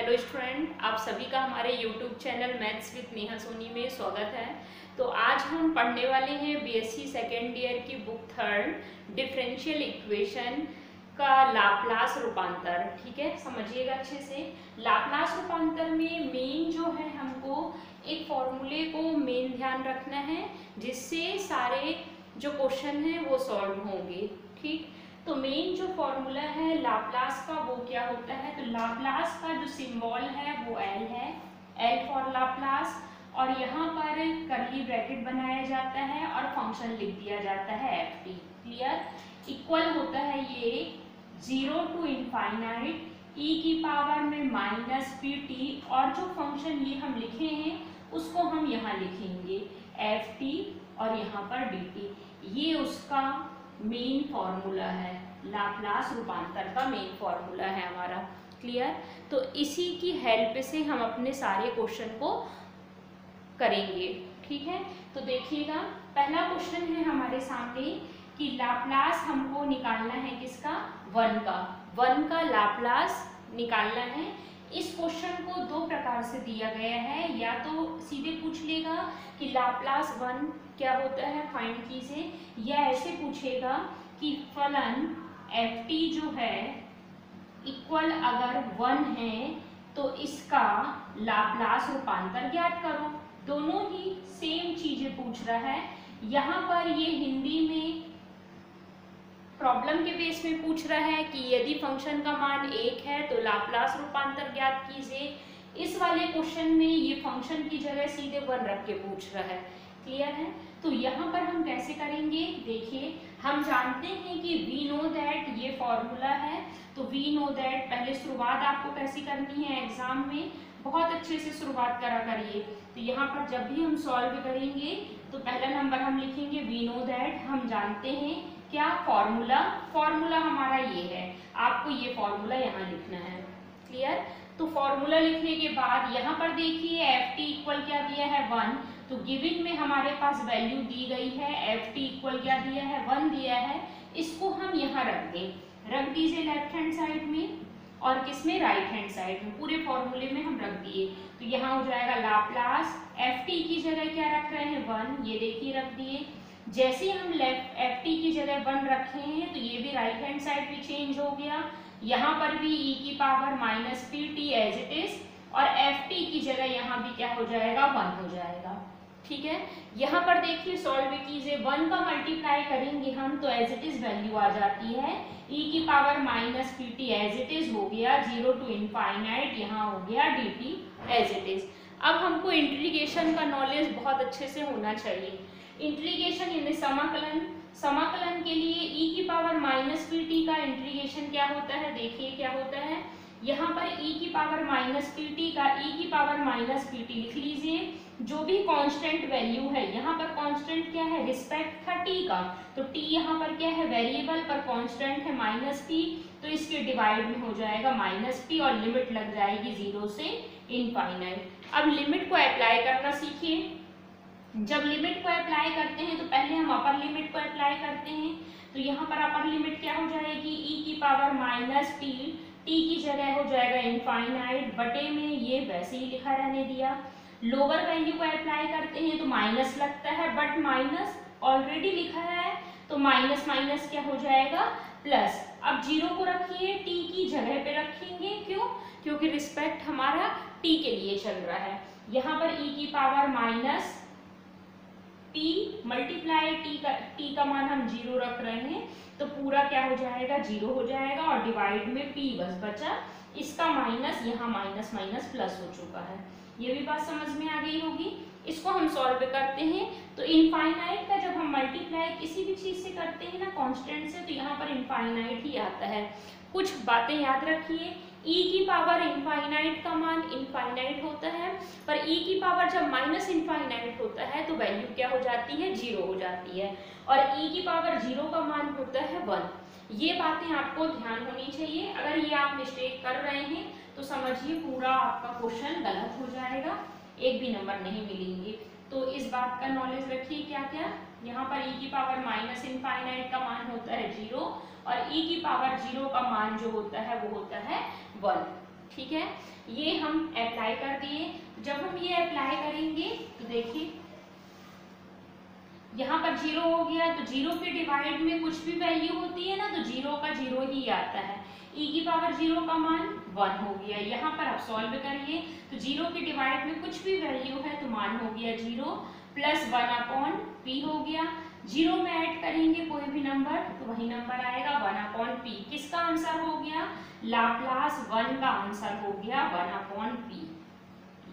Hello student, आप सभी का हमारे YouTube channel maths with Neha Soni में स्वागत है। तो आज हम पढ़ने वाले हैं बीएससी सेकेंड ईयर की बुक थर्ड डिफरेंशियल इक्वेशन का लाप्लास रूपांतर। ठीक है, समझिएगा अच्छे से। लाप्लास रूपांतर में मेन जो है, हमको एक फॉर्मूले को मेन ध्यान रखना है जिससे सारे जो क्वेश्चन हैं वो सॉल्व होंगे। ठीक, तो मेन जो फॉर्मूला है लाप्लास का वो क्या होता है, तो लाप्लास का जो सिंबल है वो एल है, एल फॉर लाप्लास। और यहाँ पर कर्ली ब्रैकेट बनाया जाता है और फंक्शन लिख दिया जाता है एफ टी। क्लियर? इक्वल होता है ये 0 to इनफाइनाइट ई की पावर में माइनस पी टी, और जो फंक्शन ये हम लिखे हैं उसको हम यहाँ लिखेंगे एफ टी और यहाँ पर डी टी। ये उसका मेन फॉर्मूला है, लाप्लास रूपांतर का मेन फॉर्मूला है हमारा। क्लियर? तो इसी की हेल्प से हम अपने सारे क्वेश्चन को करेंगे। ठीक है, तो देखिएगा, पहला क्वेश्चन है हमारे सामने कि लाप्लास हमको निकालना है किसका, वन का लाप्लास निकालना है। इस क्वेश्चन को दो प्रकार से दिया गया है, या तो सीधे पूछ लेगा कि लाप्लास वन क्या होता है फाइंड कीजिए, या ऐसे पूछेगा कि फलन एफ टी जो है इक्वल अगर 1 है तो इसका लाप्लास रूपांतर ज्ञात करो। दोनों ही सेम चीजें पूछ रहा है। यहाँ पर ये हिंदी में प्रॉब्लम के बेस में पूछ रहा है कि यदि फंक्शन का मान 1 है तो लाप्लास रूपांतर ज्ञात कीजिए। इस वाले क्वेश्चन में ये फंक्शन की जगह सीधे 1 रख के पूछ रहा है। क्लियर है? तो यहाँ पर हम कैसे करेंगे, देखिए, हम जानते हैं कि वी नो दैट ये फॉर्मूला है, तो वी नो दैट पहले शुरुआत आपको कैसी करनी है एग्जाम में, बहुत अच्छे से शुरुआत करा करिए। तो यहाँ पर जब भी हम सॉल्व करेंगे तो पहला नंबर हम लिखेंगे वी नो दैट, हम जानते हैं क्या, फॉर्मूला हमारा ये है, आपको ये फॉर्मूला यहाँ लिखना है। क्लियर? तो फॉर्मूला लिखने के बाद यहाँ पर देखिए एफ टी इक्वल क्या दिया है 1, तो गिवन में हमारे पास वैल्यू दी गई है, एफ टी इक्वल क्या दिया है 1 दिया है। इसको हम यहाँ रख दीजिए लेफ्ट हैंड साइड में, और किसमें, राइट हैंड साइड में, पूरे फॉर्मूले में हम रख दिए। तो यहाँ हो जाएगा लाप्लास एफ टी की जगह क्या रख रहे हैं 1, ये देखिए रख दिए। जैसे हम लेफ्ट एफ टी की जगह 1 रखे हैं तो ये भी राइट हैंड साइड भी चेंज हो गया, यहाँ पर भी ई की power minus p t as it is, और एफ टी की जगह यहाँ भी क्या हो जाएगा 1 हो जाएगा। ठीक है, यहाँ पर देखिए सॉल्व कीजिए, 1 का मल्टीप्लाई करेंगे हम तो एज इट इज वैल्यू आ जाती है, ई की power minus p t as it is हो गया 0 to इनफाइनाइट, यहाँ हो गया d t as it is. अब हमको इंटीग्रेशन का नॉलेज बहुत अच्छे से होना चाहिए। इंटीग्रेशन यानी समाकलन के लिए e की पावर माइनस पी टी का इंटीग्रेशन क्या होता है, देखिए क्या होता है। यहाँ पर e की पावर माइनस पी टी का e की पावर माइनस पी टी लिख लीजिए। जो भी कांस्टेंट वैल्यू है, यहाँ पर कांस्टेंट क्या है, रिस्पेक्ट था t का, तो t यहाँ पर क्या है, वेरिएबल पर कांस्टेंट है माइनस p, तो इसके डिवाइड में हो जाएगा माइनस p और लिमिट लग जाएगी 0 से इनफाइनाइट। अब लिमिट को अप्लाई करना सीखिए। जब लिमिट को अप्लाई करते हैं तो पहले हम अपर लिमिट को अप्लाई करते हैं, तो यहाँ पर अपर लिमिट क्या हो जाएगी, e की पावर माइनस टी, टी की जगह हो जाएगा इनफाइनाइट, बटे में ये वैसे ही लिखा रहने दिया। लोअर वैल्यू को अप्लाई करते हैं तो माइनस लगता है, बट माइनस ऑलरेडी लिखा है तो माइनस माइनस क्या हो जाएगा प्लस। अब 0 को रखिए, टी की जगह पे रखेंगे, क्यों, क्योंकि रिस्पेक्ट हमारा टी के लिए चल रहा है। यहाँ पर e की power minus T multiply T का मान हम 0 रख रहे हैं, तो पूरा क्या हो जाएगा 0 हो जाएगा, और डिवाइड में p बस बचा, इसका माइनस, यहाँ माइनस माइनस प्लस हो चुका है। ये भी बात समझ में आ गई होगी। इसको हम सॉल्व करते हैं तो इनफाइनाइट का जब हम मल्टीप्लाई किसी भी चीज से करते हैं ना कांस्टेंट से, तो यहाँ पर इनफाइनाइट ही आता है। कुछ बातें याद रखिए, e की पावर इनफाइनाइट का मान इनफाइनाइट होता है, पर e की पावर जब माइनस इनफाइनाइट होता है तो वैल्यू क्या हो जाती है, 0 हो जाती है, और e की पावर 0 का मान होता है 1। ये बातें आपको ध्यान होनी चाहिए। अगर ये आप मिस्टेक कर रहे हैं तो समझिए पूरा आपका क्वेश्चन गलत हो जाएगा, एक भी नंबर नहीं मिलेंगे। तो इस बात का नॉलेज रखिए। क्या क्या, यहाँ पर e की पावर माइनस इनफाइनाइट का मान होता है 0, और e की पावर 0 का मान जो होता है वो होता है 1। ठीक है, ये हम अप्लाई कर दिए। जब हम ये अप्लाई करेंगे तो देखिए यहाँ पर 0 हो गया, तो 0 के डिवाइड में कुछ भी वैल्यू होती है ना तो 0 का 0 ही आता है। e की पावर 0 का मान 1 हो गया। यहाँ पर आप सॉल्व करिए तो 0 के डिवाइड में कुछ भी वैल्यू है तो मान हो गया 0 प्लस 1/p हो गया। 0 में ऐड करेंगे कोई भी नंबर तो वही नंबर आएगा 1/p। किसका आंसर हो गया? लाप्लास 1 का आंसर हो गया 1/p।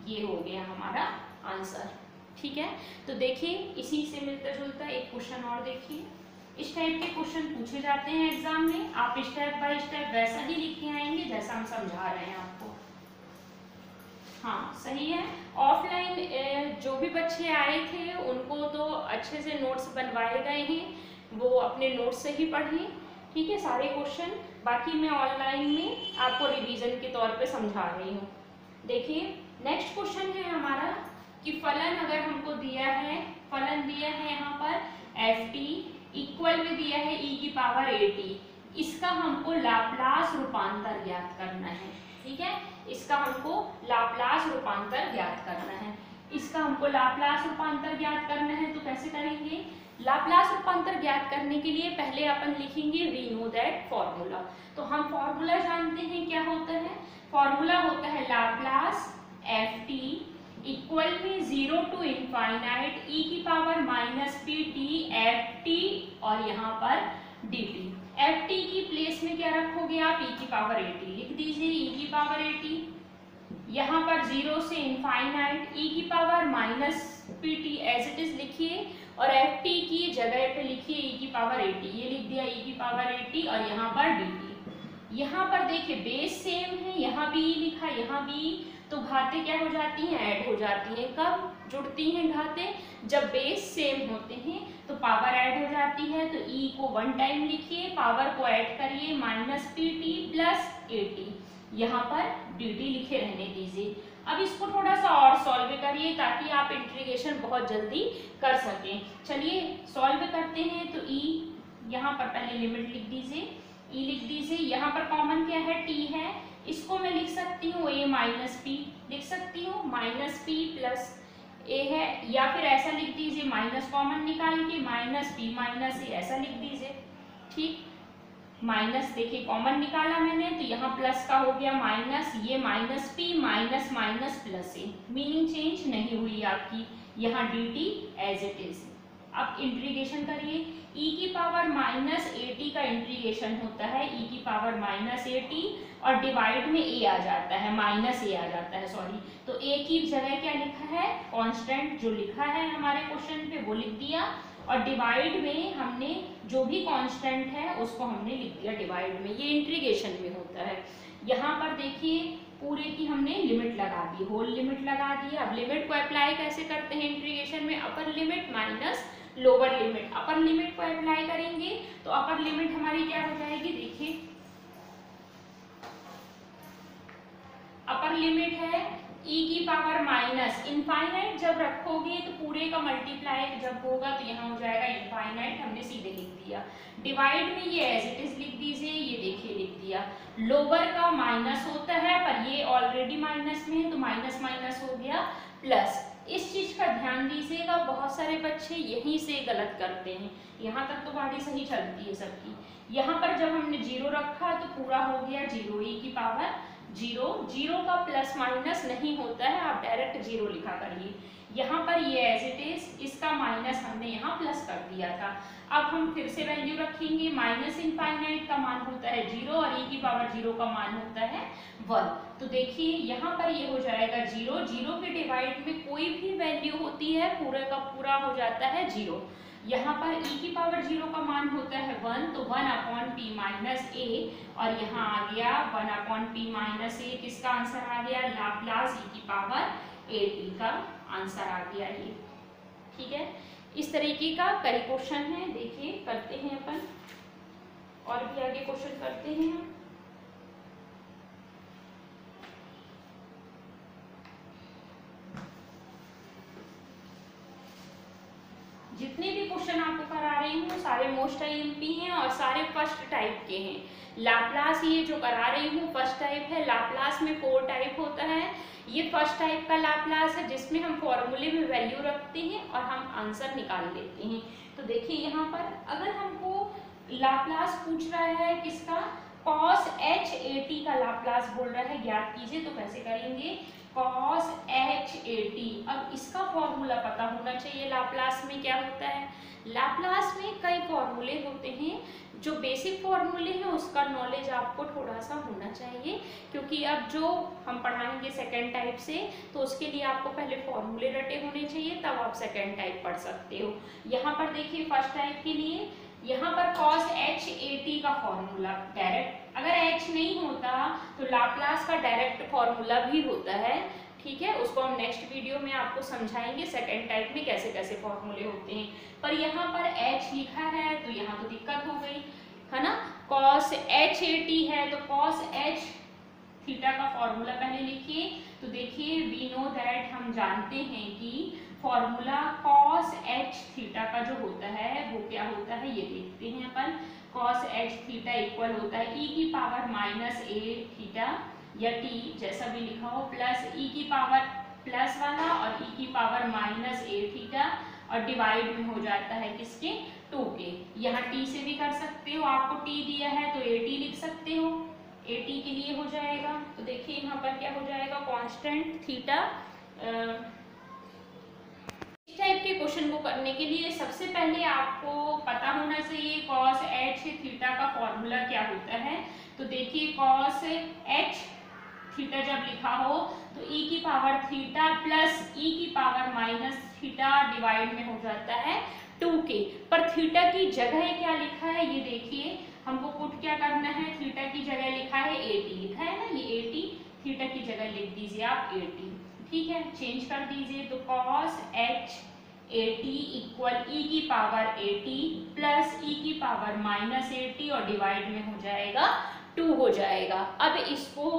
ये हो गया हमारा आंसर। ठीक है, तो देखिए इसी से मिलता जुलता एक क्वेश्चन और देखिए। इस टाइप के क्वेश्चन पूछे जाते हैं एग्जाम में, आप स्टेप बाय स्टेप वैसा ही लिख के आएंगे जैसा हम समझा रहे हैं आपको। हाँ सही है। ऑफलाइन जो भी बच्चे आए थे उनको तो अच्छे से नोट्स बनवाए गए हैं, वो अपने नोट्स से ही पढ़ें। ठीक है, सारे क्वेश्चन। बाकी मैं ऑनलाइन में आपको रिवीजन के तौर पे समझा रही हूँ। देखिए नेक्स्ट क्वेश्चन है हमारा कि फलन अगर हमको दिया है, फलन दिया है यहाँ पर ft इक्वल में दिया है e की पावर at, इसका हमको लाप्लास रूपांतर ज्ञात करना है। ठीक है, इसका हमको लाप्लास रूपांतर ज्ञात करना है। इसका हमको लाप्लास रूपांतर ज्ञात करना है तो कैसे करेंगे? लाप्लास रूपांतर ज्ञात करने के लिए पहले अपन लिखेंगे वी नो दैट फॉर्मूला। तो हम फॉर्मूला जानते हैं, क्या होता है? फॉर्मूला होता है लाप्लास ft इक्वल में 0 to इनफाइनाइट e की पावर -pt ft और यहाँ पर dt। ft की प्लेस में क्या रखोगे आप? e की पावर at लिख दीजिए, e की पावर at। यहाँ पर 0 से इनफाइनाइट e की power -pt as it is लिखिए और ft की जगह पे लिखिए e की पावर at। ये लिख दिया e की पावर at और यहाँ पर dt। यहाँ पर देखिए बेस सेम है, यहाँ भी e लिखा, यहाँ भी, तो घातें क्या हो जाती हैं? ऐड हो जाती हैं। कब जुड़ती हैं घातें? जब बेस सेम होते हैं तो पावर ऐड हो जाती है। तो e को 1 टाइम लिखिए, पावर को ऐड करिए -pt प्लस at, यहाँ पर dt लिखे रहने दीजिए। अब इसको थोड़ा सा और सॉल्व करिए ताकि आप इंटीग्रेशन बहुत जल्दी कर सकें। चलिए सॉल्व करते हैं। तो e यहाँ पर पहले लिमिट लिख दीजिए, e लिख दीजिए। यहाँ पर कॉमन क्या है? t है, इसको मैं लिख सकती हूँ a माइनस पी, लिख सकती हूँ -p प्लस a है, या फिर ऐसा लिख दीजिए माइनस कॉमन निकाल के -p माइनस a ऐसा लिख दीजिए। ठीक, माइनस देखिए कॉमन निकाला मैंने तो यहाँ प्लस का हो गया माइनस, ये -p minus minus plus a, meaning change नहीं हुई आपकी, यहाँ dt एज इट इज। अब इंटीग्रेशन करिए, e की पावर -at का इंटीग्रेशन होता है e की पावर -at और डिवाइड में a आ जाता है, -a आ जाता है, सॉरी। तो a की जगह क्या लिखा है? कांस्टेंट जो लिखा है हमारे क्वेश्चन पे वो लिख दिया और डिवाइड में हमने जो भी कांस्टेंट है उसको हमने लिख दिया डिवाइड में। ये इंटीग्रेशन में होता है। यहाँ पर देखिए पूरे की हमने लिमिट लगा दी, होल लिमिट लगा दी। अब लिमिट को अप्लाई कैसे करते हैं इंटीग्रेशन में? Upper limit minus lower limit. Upper limit को अप्लाई करेंगे तो अपर लिमिट हमारी क्या हो जाएगी? देखिए अपर लिमिट है e की पावर माइनस इनफाइनाइट, जब रखोगे तो पूरे का मल्टीप्लाई जब होगा तो यहाँ हो जाएगा इनफाइनाइट, हमने सीधे लिख दिया। डिवाइड में ये एज इट इज लिख दीजिए, ये देखिए लिख दिया। लोअर का माइनस होता है पर ये ऑलरेडी माइनस में है तो माइनस माइनस हो गया प्लस। इस चीज का ध्यान दीजिएगा, बहुत सारे बच्चे यहीं से गलत करते हैं। यहाँ तक तो गाड़ी सही चलती है सबकी। यहाँ पर जब हमने 0 रखा तो पूरा हो गया 0, e की पावर 0। 0 का प्लस माइनस नहीं होता है, आप डायरेक्ट 0 लिखा करिए। यहाँ पर ये एज इट इज, इसका माइनस हमने यहाँ प्लस कर दिया था। अब हम फिर से वैल्यू रखेंगे, माइनस इनफाइनाइट का मान होता है 0 और e की पावर 0 का मान होता है 1। तो देखिए यहाँ पर ये हो जाएगा 0, 0 के डिवाइड में कोई भी वैल्यू होती है पूरा का पूरा हो जाता है 0। यहाँ पर e की पावर 0 का मान होता है 1, तो 1/p माइनस a और यहाँ आ गया 1/p माइनस a। किसका आंसर आ गया? लाप्लास e की पावर at का आंसर आ गया ये। ठीक है, इस तरीके का कई क्वेश्चन है, देखिए करते हैं अपन और भी आगे क्वेश्चन करते हैं हम। जितने भी क्वेश्चन आपको करा रही हूँ सारे मोस्ट आईएमपी हैं और सारे फर्स्ट टाइप के हैं। लाप्लास ये जो करा रही हूँ फर्स्ट टाइप है। लाप्लास में 4 टाइप होता है। ये फर्स्ट टाइप का लाप्लास है जिसमें हम फॉर्मूले में वैल्यू रखते हैं और हम आंसर निकाल लेते हैं। तो देखिए यहाँ पर अगर हमको लाप्लास पूछ रहा है किसका, cos h(at) का लाप्लास बोल रहा है ज्ञात कीजिए, तो कैसे करेंगे, cos h(at). अब इसका फॉर्मूला पता होना चाहिए। लाप्लास में क्या होता है, लाप्लास में कई फॉर्मूले होते हैं। जो बेसिक फॉर्मूले हैं उसका नॉलेज आपको थोड़ा सा होना चाहिए, क्योंकि अब जो हम पढ़ाएंगे सेकेंड टाइप से तो उसके लिए आपको पहले फॉर्मूले रटे होने चाहिए, तब आप सेकेंड टाइप पढ़ सकते हो। यहाँ पर देखिए फर्स्ट टाइप के लिए यहाँ पर cos h(at) का फॉर्मूला डायरेक्ट, अगर h नहीं होता तो लाप्लास का डायरेक्ट फॉर्मूला भी होता है, ठीक है। उसको हम नेक्स्ट वीडियो में आपको समझाएंगे सेकेंड टाइप में कैसे कैसे फॉर्मूले होते हैं। पर यहाँ पर h लिखा है तो यहाँ तो दिक्कत हो गई है ना। cos h(at) है तो cos h(θ) का फॉर्मूला पहले लिखिए। तो देखिए वी नो दैट, हम जानते हैं कि फॉर्मूला cos h(θ) का जो होता है वो क्या होता है, ये देखते हैं अपन। cos h(θ) इक्वल होता है e की पावर -a(θ) या t जैसा भी लिखा हो, प्लस e की पावर प्लस वाला और e की पावर -a(θ) और डिवाइड में हो जाता है किसके, 2 के। यहाँ t से भी कर सकते हो, आपको t दिया है तो at लिख सकते हो, at के लिए हो जाएगा। तो देखिए यहाँ पर क्या हो जाएगा, कांस्टेंट थीटा। इस टाइप के क्वेश्चन को करने के लिए सबसे पहले आपको पता होना चाहिए cos h(θ) का फॉर्मूला क्या होता है। तो देखिए cos h(θ) जब लिखा हो तो e की पावर थीटा प्लस e की पावर माइनस थीटा डिवाइड में हो जाता है 2 के। पर थीटा की जगह क्या लिखा है ये देखिए, हमको पुट क्या करना है, थीटा की जगह लिखा है 80, लिखा है ना ये 80, थीटा की जगह लिख दीजिए आप 80, ठीक है, चेंज कर दीजिए। तो cos h(at) इक्वल e की पावर 80 प्लस e की पावर -80 और डिवाइड में हो जाएगा 2 हो जाएगा। अब इसको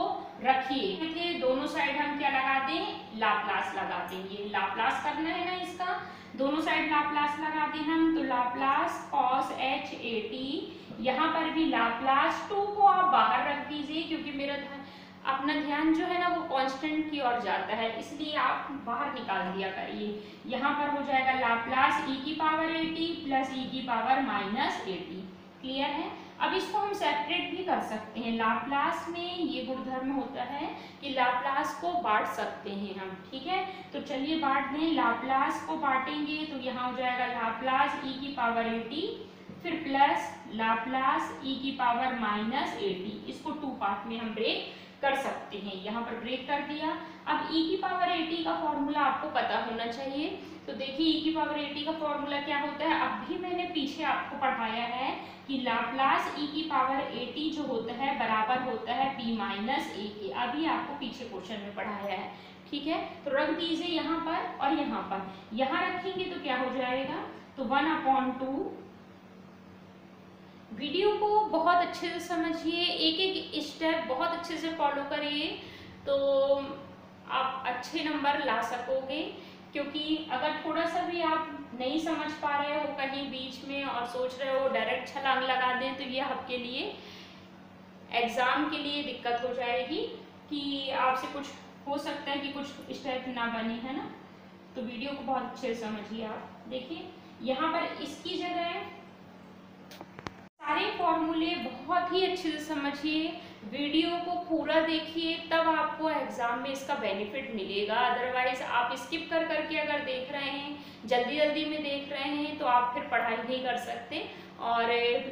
रखिए, दोनों साइड हम क्या लगाते हैं, लाप्लास लगाते हैं। ये लाप्लास करना है ना इसका, दोनों साइड लाप्लास लगाते हैं हम। तो लाप्लास cos h(at), यहाँ पर भी लाप्लास 2 को आप बाहर रख दीजिए, क्योंकि मेरा अपना ध्यान जो है ना वो कांस्टेंट की ओर जाता है, इसलिए आप बाहर निकाल दिया करिए। यहाँ पर हो जाएगा लाप्लास e की पावर 80 प्लस e की पावर -80। क्लियर है। अब इसको हम सेपरेट भी कर सकते हैं। लाप्लास में ये गुणधर्म होता है कि लाप्लास को बांट सकते हैं हम, ठीक है। तो चलिए बांट दें, लाप्लास को बांटेंगे तो यहाँ हो जाएगा लाप्लास e की पावर 80 फिर प्लस लाप्लास e की पावर -80। इसको 2 पार्ट में हम ब्रेक कर सकते हैं, यहाँ पर ब्रेक कर दिया। अब e की पावर 80 का फॉर्मूला आपको पता होना चाहिए। तो देखिए e की पावर 80 का फॉर्मूला क्या होता है, अब भी मैंने पीछे आपको पढ़ाया है कि लाप्लास e की पावर 80 जो होता है बराबर होता है p-a के, अभी आपको पीछे क्वेश्चन में पढ़ाया है, ठीक है। तो रख दीजिए यहाँ पर और यहाँ पर, यहाँ रखेंगे तो क्या हो जाएगा, तो 1/2। वीडियो को बहुत अच्छे से समझिए, एक एक स्टेप बहुत अच्छे से फॉलो करिए तो आप अच्छे नंबर ला सकोगे। क्योंकि अगर थोड़ा सा भी आप नहीं समझ पा रहे हो कहीं बीच में और सोच रहे हो डायरेक्ट छलांग लगा दें, तो ये आपके लिए एग्जाम के लिए दिक्कत हो जाएगी कि आपसे कुछ हो सकता है कि कुछ स्टेप ना बने, है ना। तो वीडियो को बहुत अच्छे से समझिए आप। देखिए यहाँ पर इसकी जगह सारे फॉर्मूले बहुत ही अच्छे से समझिए, वीडियो को पूरा देखिए, तब आपको एग्जाम में इसका बेनिफिट मिलेगा। अदरवाइज आप स्किप कर करके अगर देख रहे हैं, जल्दी जल्दी में देख रहे हैं, तो आप फिर पढ़ाई नहीं कर सकते और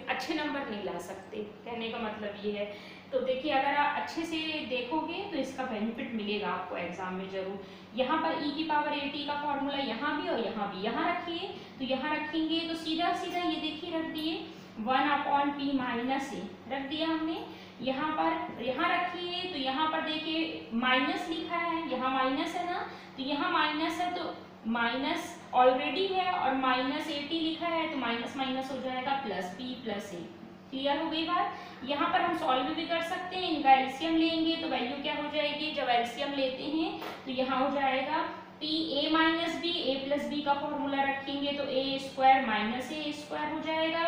अच्छे नंबर नहीं ला सकते, कहने का मतलब ये है। तो देखिए अगर आप अच्छे से देखोगे तो इसका बेनिफिट मिलेगा आपको एग्जाम में जरूर। यहाँ पर e की पावर 80 का फॉर्मूला यहाँ भी और यहाँ भी, यहाँ रखिए तो यहाँ रखेंगे तो सीधा सीधा ये देखिए रख दिए 1/p-a रख दिया हमने। यहाँ पर यहाँ रखिए तो यहाँ पर देखिए माइनस लिखा है, यहाँ माइनस है ना, तो यहाँ माइनस है तो माइनस ऑलरेडी है और -80 लिखा है तो माइनस माइनस हो जाएगा प्लस p+a। क्लियर हो गई बात। यहाँ पर हम सॉल्व भी कर सकते हैं, इनका एलसीएम लेंगे तो वैल्यू क्या हो जाएगी, जब एलसीएम लेते हैं तो यहाँ हो जाएगा p a minus b, a plus b का फॉर्मूला रखेंगे तो a square minus a square हो जाएगा,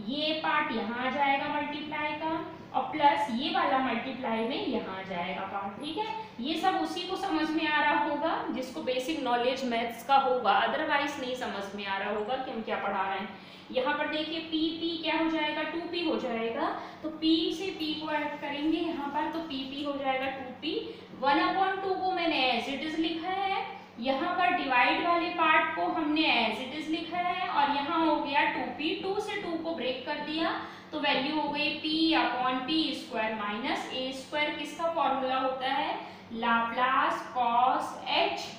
ये पार्ट यहाँ आ जाएगा मल्टीप्लाई का, और प्लस ये वाला मल्टीप्लाई में यहाँ आ जाएगा पार्ट। ठीक है, ये सब उसी को समझ में आ रहा होगा जिसको बेसिक नॉलेज मैथ्स का होगा, अदरवाइज नहीं समझ में आ रहा होगा कि हम क्या पढ़ा रहे हैं। यहाँ पर देखिए पी क्या हो जाएगा, 2p हो जाएगा, तो p से p को ऐड करेंगे यहाँ पर, तो p हो जाएगा 2p। 1/2 को मैंने एज इट इज लिखा है, यहाँ पर डिवाइड वाले पार्ट को हमने एज इट इज लिखा है, और यहाँ हो गया 2p, 2 से 2 को ब्रेक कर दिया तो वैल्यू हो गई p/p square minus a square. किसका फॉर्मूला होता है, लाप्लास कॉस h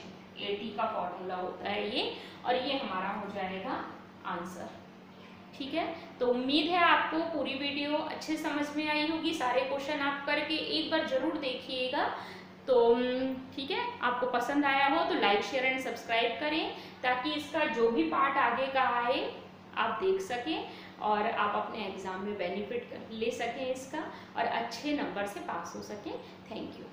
at का फॉर्मूला होता है ये, और ये हमारा हो जाएगा आंसर। ठीक है, तो उम्मीद है आपको पूरी वीडियो अच्छे समझ में आई होगी, सारे क्वेश्चन आप करके एक बार जरूर देखिएगा। तो ठीक है, आपको पसंद आया हो तो लाइक शेयर एंड सब्सक्राइब करें, ताकि इसका जो भी पार्ट आगे का आए आप देख सकें और आप अपने एग्जाम में बेनिफिट ले सकें इसका, और अच्छे नंबर से पास हो सकें। Thank you.